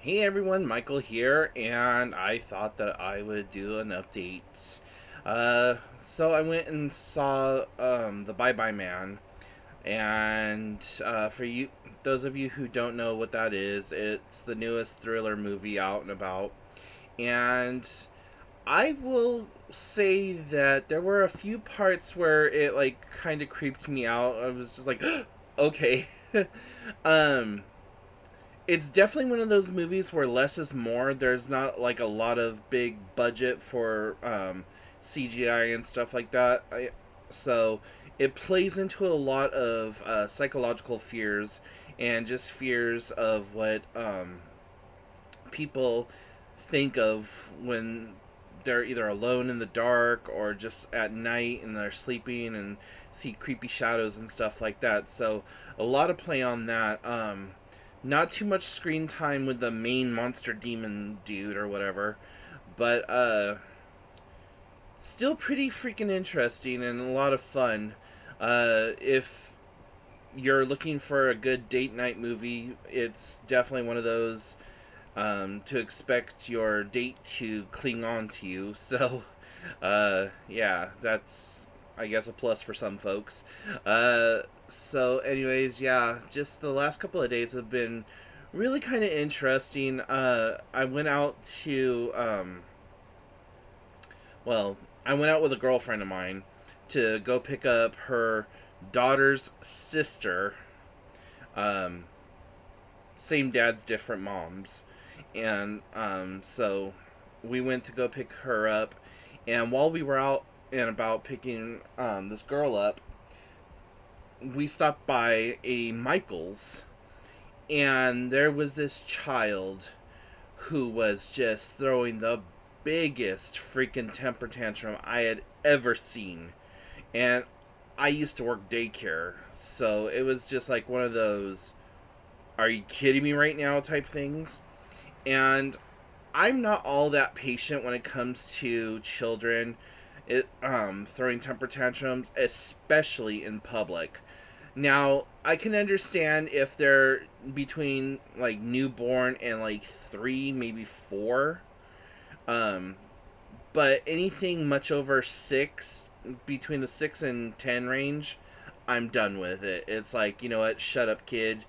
Hey everyone, Michael here, and I thought that I would do an update. So I went and saw the Bye Bye Man, and for you, those of you who don't know what that is, it's the newest thriller movie out and about, and I will say that there were a few parts where it like kind of creeped me out. I was just like, okay. um it's definitely one of those movies where less is more. There's not like a lot of big budget for CGI and stuff like that. So it plays into a lot of psychological fears and just fears of what people think of when they're either alone in the dark or just at night and they're sleeping and see creepy shadows and stuff like that. So a lot of play on that. Not too much screen time with the main monster demon dude or whatever, but still pretty freaking interesting and a lot of fun. If you're looking for a good date night movie, it's definitely one of those to expect your date to cling on to you. So, yeah, that's, I guess, a plus for some folks. Anyways, yeah, just the last couple of days have been really kind of interesting. I went out to, I went out with a girlfriend of mine to go pick up her daughter's sister. Um, Same dads, different moms. And so we went to go pick her up. And while we were out and about picking this girl up, we stopped by a Michael's, and there was this child who was just throwing the biggest freaking temper tantrum I had ever seen. And I used to work daycare, so it was just like one of those "are you kidding me right now" type things. And I'm not all that patient when it comes to children throwing temper tantrums, especially in public. Now, I can understand if they're between like newborn and like 3, maybe 4. Um, but anything much over 6, between the 6 and 10 range, I'm done with it. It's like, you know what, shut up, kid.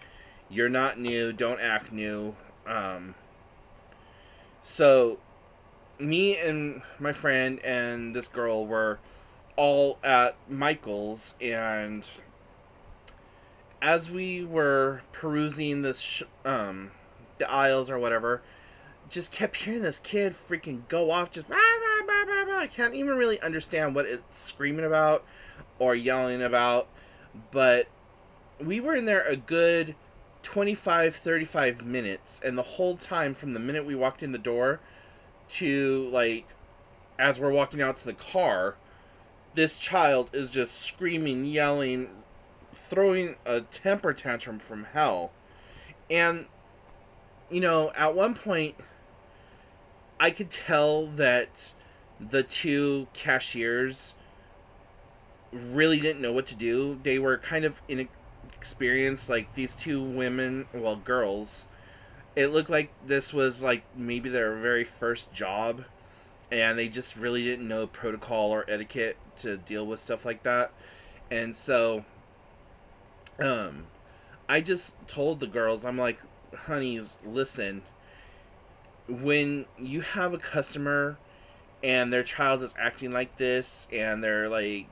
You're not new. Don't act new. So, me and my friend and this girl were all at Michael's, and as we were perusing the aisles or whatever, just kept hearing this kid freaking go off, just rah, rah, rah, rah, rah. I can't even really understand what it's screaming about or yelling about, but we were in there a good 25-35 minutes, and the whole time from the minute we walked in the door to like as we're walking out to the car, this child is just screaming, yelling, throwing a temper tantrum from hell. And at one point I could tell that the two cashiers really didn't know what to do. They were kind of inexperienced, like these two women, well, girls. It looked like this was like maybe their very first job, and they just really didn't know protocol or etiquette to deal with stuff like that. And so I just told the girls, I'm like, honeys, listen, when you have a customer and their child is acting like this and they're like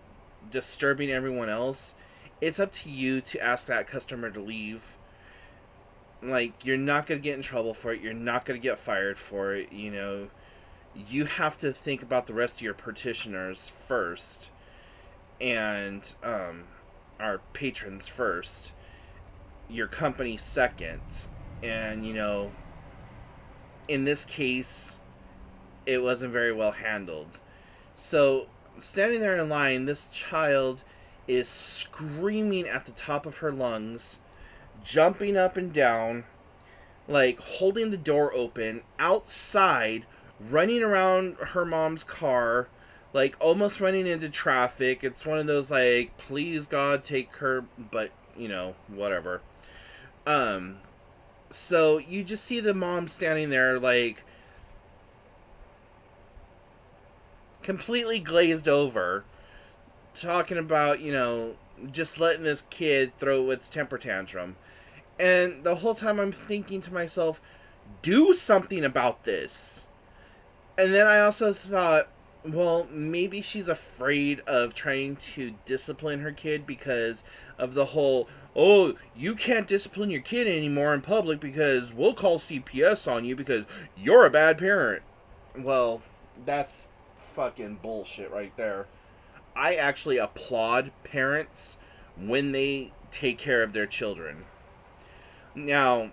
disturbing everyone else, it's up to you to ask that customer to leave. Like, you're not going to get in trouble for it. You're not going to get fired for it. You have to think about the rest of your petitioners first, and our patrons first, your company second. And in this case, it wasn't very well handled. So, standing there in line, this child is screaming at the top of her lungs, jumping up and down, like holding the door open, outside, running around her mom's car, like almost running into traffic. It's one of those like, please God take her, but whatever. So you just see the mom standing there, like, completely glazed over, talking about, just letting this kid throw its temper tantrum. And the whole time I'm thinking to myself, do something about this. And then I also thought, well, maybe she's afraid of trying to discipline her kid because of the whole, oh, you can't discipline your kid anymore in public because we'll call CPS on you because you're a bad parent. Well, that's fucking bullshit right there. I actually applaud parents when they take care of their children. Now,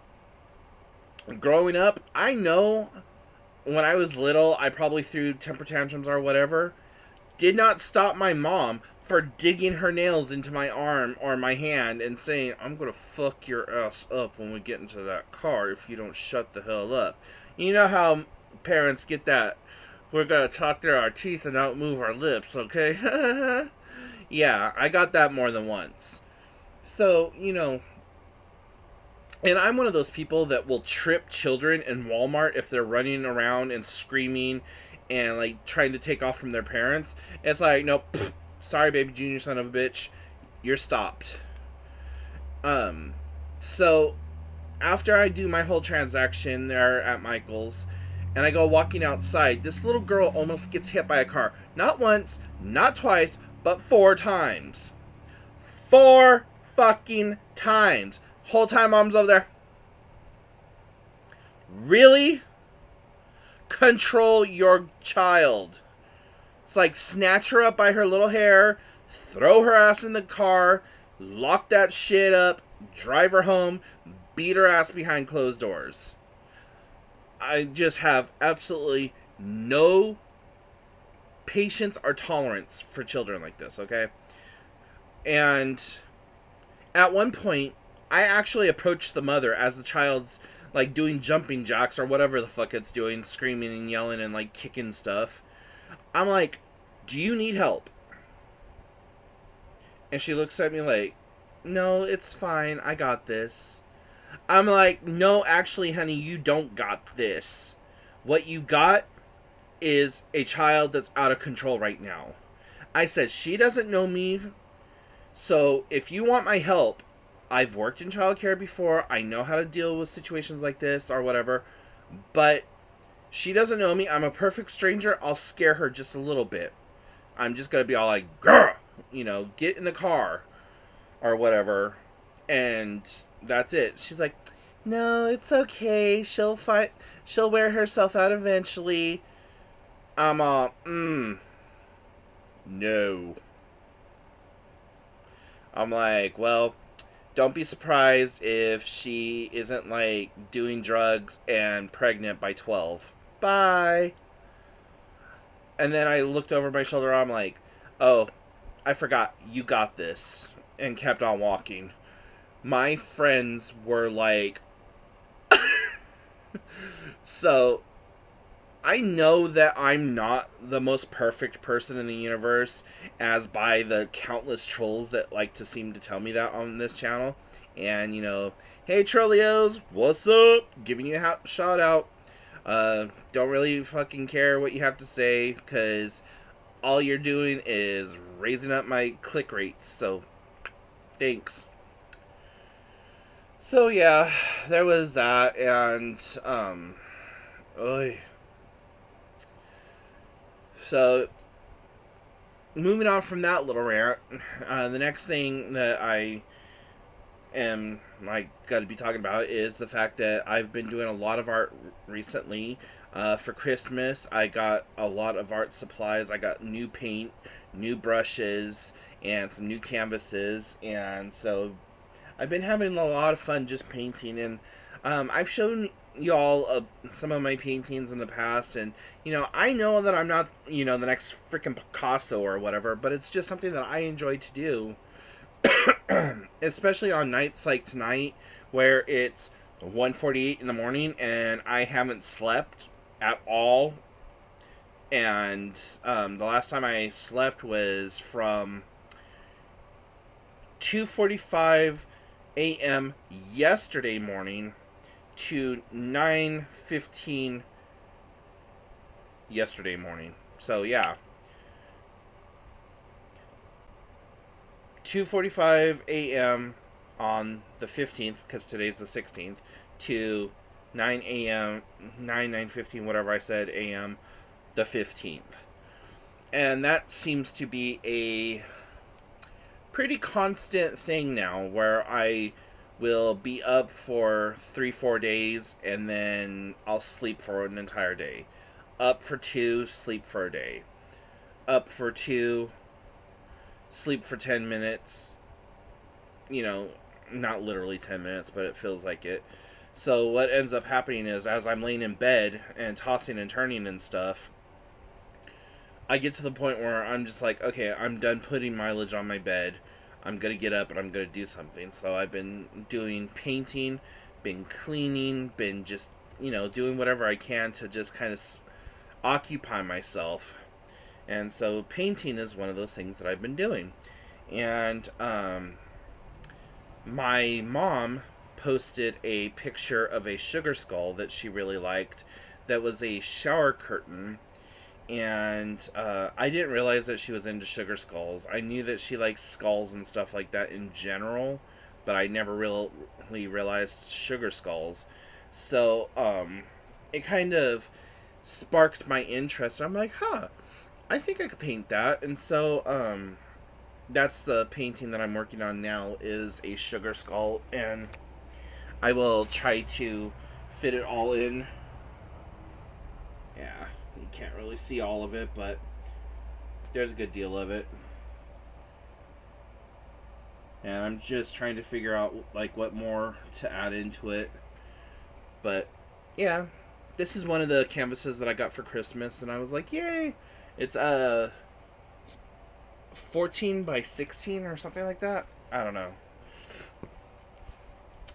growing up, I know when I was little, I probably threw temper tantrums or whatever. Did not stop my mom for digging her nails into my arm or my hand and saying, I'm going to fuck your ass up when we get into that car if you don't shut the hell up. You know how parents get that? We're going to talk through our teeth and not move our lips, okay? Yeah, I got that more than once. So, and I'm one of those people that will trip children in Walmart if they're running around and screaming and, like, trying to take off from their parents. It's like, nope, sorry, baby junior son of a bitch, you're stopped. So, after I do my whole transaction there at Michael's, and I go walking outside, this little girl almost gets hit by a car. Not once, not twice, but 4 times. 4 fucking times. Whole time mom's over there. Really? Control your child. It's like snatch her up by her little hair, throw her ass in the car, lock that shit up, drive her home, beat her ass behind closed doors. I just have absolutely no patience or tolerance for children like this, okay? And at one point, I actually approached the mother as the child's, like, doing jumping jacks or whatever the fuck it's doing, screaming and yelling and, like, kicking stuff. I'm like, do you need help? And she looks at me like, no, it's fine, I got this. I'm like, no, actually, honey, you don't got this. What you got is a child that's out of control right now. I said, she doesn't know me, so if you want my help, I've worked in childcare before, I know how to deal with situations like this or whatever, but she doesn't know me, I'm a perfect stranger, I'll scare her just a little bit. I'm just gonna be all like, grr, get in the car, or whatever, and that's it. She's like, no, it's okay, she'll wear herself out eventually. I'm all, no. I'm like, well, don't be surprised if she isn't, like, doing drugs and pregnant by 12. Bye. And then I looked over my shoulder, I'm like, oh, I forgot, you got this. And kept on walking. My friends were like... So, I know that I'm not the most perfect person in the universe, as by the countless trolls that like to seem to tell me that on this channel. And, hey Trollios, what's up? Giving you a shout out. Don't really fucking care what you have to say, because all you're doing is raising up my click rates, so thanks. So yeah, there was that, and, so, moving on from that little rant, the next thing that I am, got to be talking about is the fact that I've been doing a lot of art recently. For Christmas, I got a lot of art supplies. I got new paint, new brushes, and some new canvases, and so I've been having a lot of fun just painting, and I've shown y'all some of my paintings in the past, and I know that I'm not the next freaking Picasso or whatever, but it's just something that I enjoy to do. Especially on nights like tonight where it's 1:48 in the morning and I haven't slept at all, and the last time I slept was from 2:45 a.m. yesterday morning to 9:15 yesterday morning. So yeah, 2:45 a.m. on the 15th, because today's the 16th, to 9 a.m. 9:15, whatever I said, a.m. the 15th. And that seems to be a pretty constant thing now, where I will be up for 3-4 days and then I'll sleep for an entire day. Up for 2, sleep for a day. Up for 2, sleep for 10 minutes. You know, not literally 10 minutes, but it feels like it. So what ends up happening is, as I'm laying in bed and tossing and turning and stuff, I get to the point where I'm just like, okay, I'm done putting mileage on my bed. I'm going to get up and I'm going to do something. So I've been doing painting, been cleaning, been just, doing whatever I can to just kind of occupy myself. And so painting is one of those things that I've been doing. And my mom posted a picture of a sugar skull that she really liked, that was a shower curtain. And I didn't realize that she was into sugar skulls. I knew that she likes skulls and stuff like that in general, but I never really realized sugar skulls. So it kind of sparked my interest. I'm like, I think I could paint that. And so that's the painting that I'm working on now, is a sugar skull, and I will try to fit it all in. Yeah, you can't really see all of it, but there's a good deal of it. And I'm just trying to figure out what more to add into it. But yeah, this is one of the canvases that I got for Christmas, and I was like, yay! It's 14 by 16 or something like that. I don't know.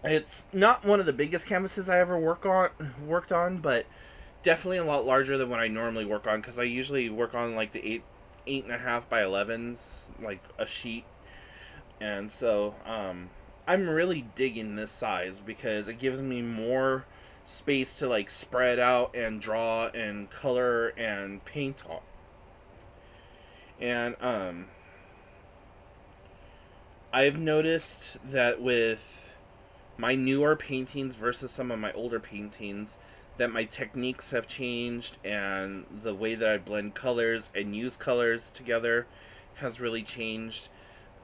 It's not one of the biggest canvases I ever worked on, but definitely a lot larger than what I normally work on, because I usually work on like the 8.5 by 11s, like a sheet. And so I'm really digging this size, because it gives me more space to like spread out and draw and color and paint on. And I've noticed that with my newer paintings versus some of my older paintings, that my techniques have changed, and the way that I blend colors and use colors together has really changed.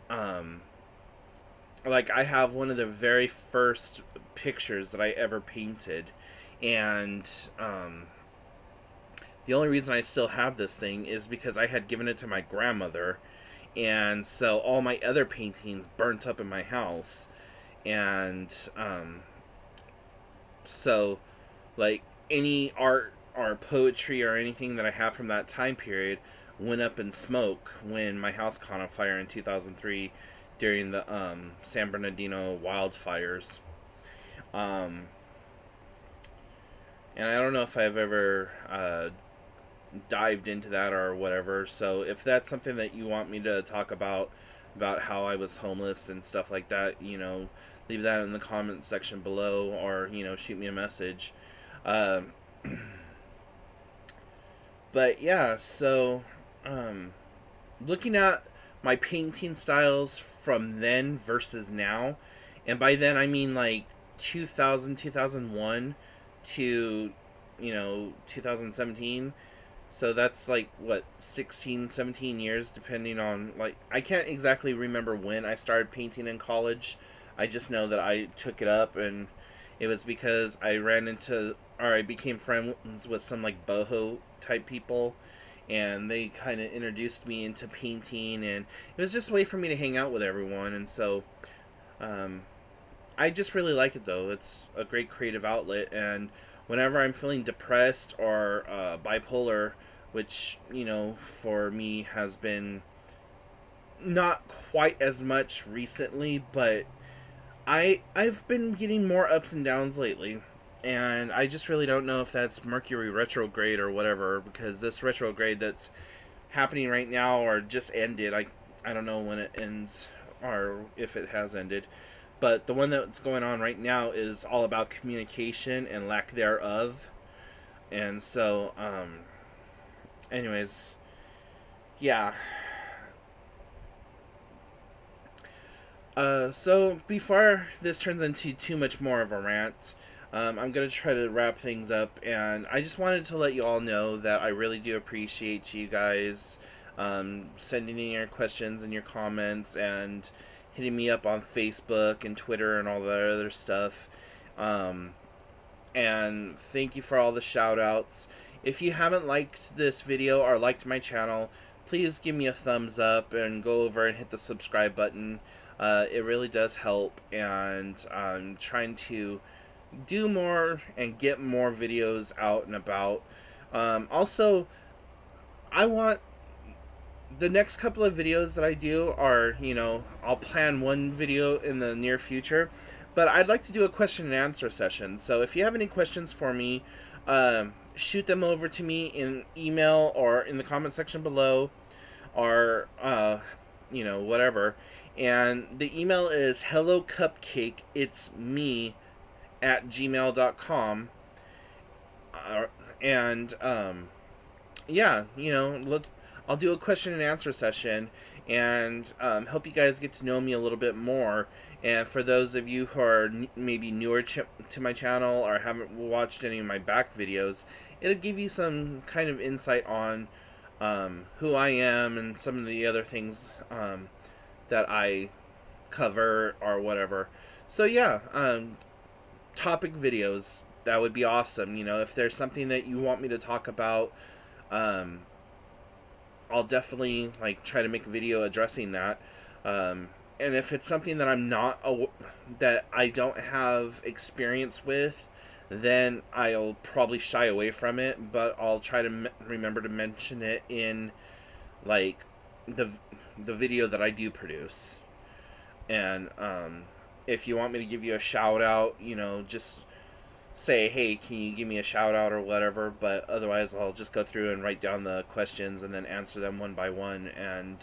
Like, I have one of the very first pictures that I ever painted, and the only reason I still have this thing is because I had given it to my grandmother, and so all my other paintings burnt up in my house. And so like any art or poetry or anything that I have from that time period went up in smoke when my house caught on fire in 2003 during the San Bernardino wildfires. And I don't know if I've ever dived into that or whatever. So if that's something that you want me to talk about how I was homeless and stuff like that, leave that in the comments section below, or shoot me a message. But yeah, so looking at my painting styles from then versus now, and by then I mean like 2000 2001 to 2017. So that's like, what, 16, 17 years, depending on, like, I can't exactly remember when I started painting in college. I just know that I took it up, and it was because I became friends with some, like, boho type people, and they kind of introduced me into painting, and it was just a way for me to hang out with everyone. And so I just really like it, though. It's a great creative outlet, and whenever I'm feeling depressed or bipolar, which, for me has been not quite as much recently, but I've been getting more ups and downs lately, and I just really don't know if that's Mercury retrograde or whatever, because this retrograde that's happening right now or just ended, I don't know when it ends or if it has ended, but the one that's going on right now is all about communication and lack thereof. And so, anyways, yeah. So before this turns into too much more of a rant, I'm going to try to wrap things up, and I just wanted to let you all know that I really do appreciate you guys sending in your questions and your comments and hitting me up on Facebook and Twitter and all that other stuff. And thank you for all the shout outs. If you haven't liked this video or liked my channel, please give me a thumbs up and go over and hit the subscribe button. It really does help, and I'm trying to do more and get more videos out and about. Also, I want the next couple of videos that I do are, I'll plan one video in the near future, but I'd like to do a question and answer session. So if you have any questions for me, shoot them over to me in email or in the comment section below, or whatever. And the email is hellocupcakeitsme@gmail.com. And yeah, I'll do a question and answer session and help you guys get to know me a little bit more. And for those of you who are maybe newer to my channel or haven't watched any of my back videos, it'll give you some kind of insight on who I am and some of the other things that I cover or whatever. So yeah, topic videos, that would be awesome. If there's something that you want me to talk about, I'll definitely try to make a video addressing that. And if it's something that that I don't have experience with, then I'll probably shy away from it, but I'll try to remember to mention it in the video that I do produce. And if you want me to give you a shout out, just say, hey, can you give me a shout out or whatever. But otherwise I'll just go through and write down the questions and then answer them one by one and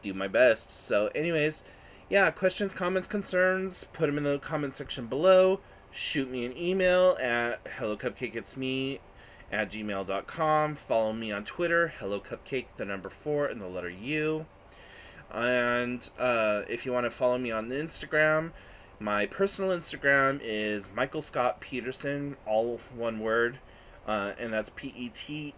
do my best. So anyways, yeah, questions, comments, concerns, put them in the comment section below. Shoot me an email at hellocupcakeitsme@gmail.com. Follow me on Twitter, hellocupcake, the number 4 and the letter U. And if you want to follow me on the Instagram, my personal Instagram is Michael Scott Peterson, all one word, and that's Peterson.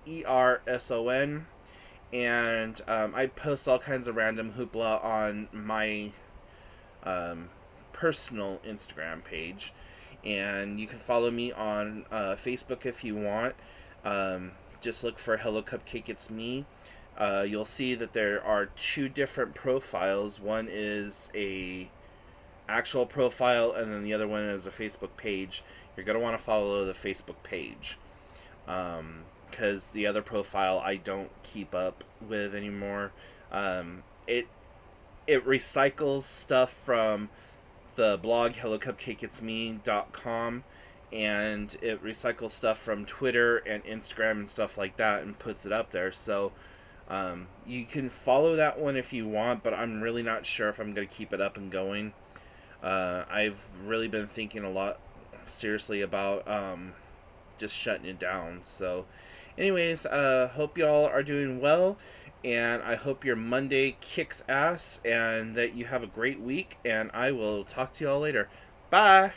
And I post all kinds of random hoopla on my personal Instagram page. And you can follow me on Facebook if you want. Just look for Hello Cupcake It's Me. You'll see that there are 2 different profiles. One is a actual profile, and then the other one is a Facebook page. You're going to want to follow the Facebook page, because the other profile I don't keep up with anymore. It recycles stuff from the blog hellocupcakeitsme.com, and it recycles stuff from Twitter and Instagram and stuff like that and puts it up there. So you can follow that one if you want, but I'm really not sure if I'm going to keep it up and going. I've really been thinking a lot seriously about just shutting it down. So anyways, hope y'all are doing well, and I hope your Monday kicks ass and that you have a great week, and I will talk to y'all later. Bye!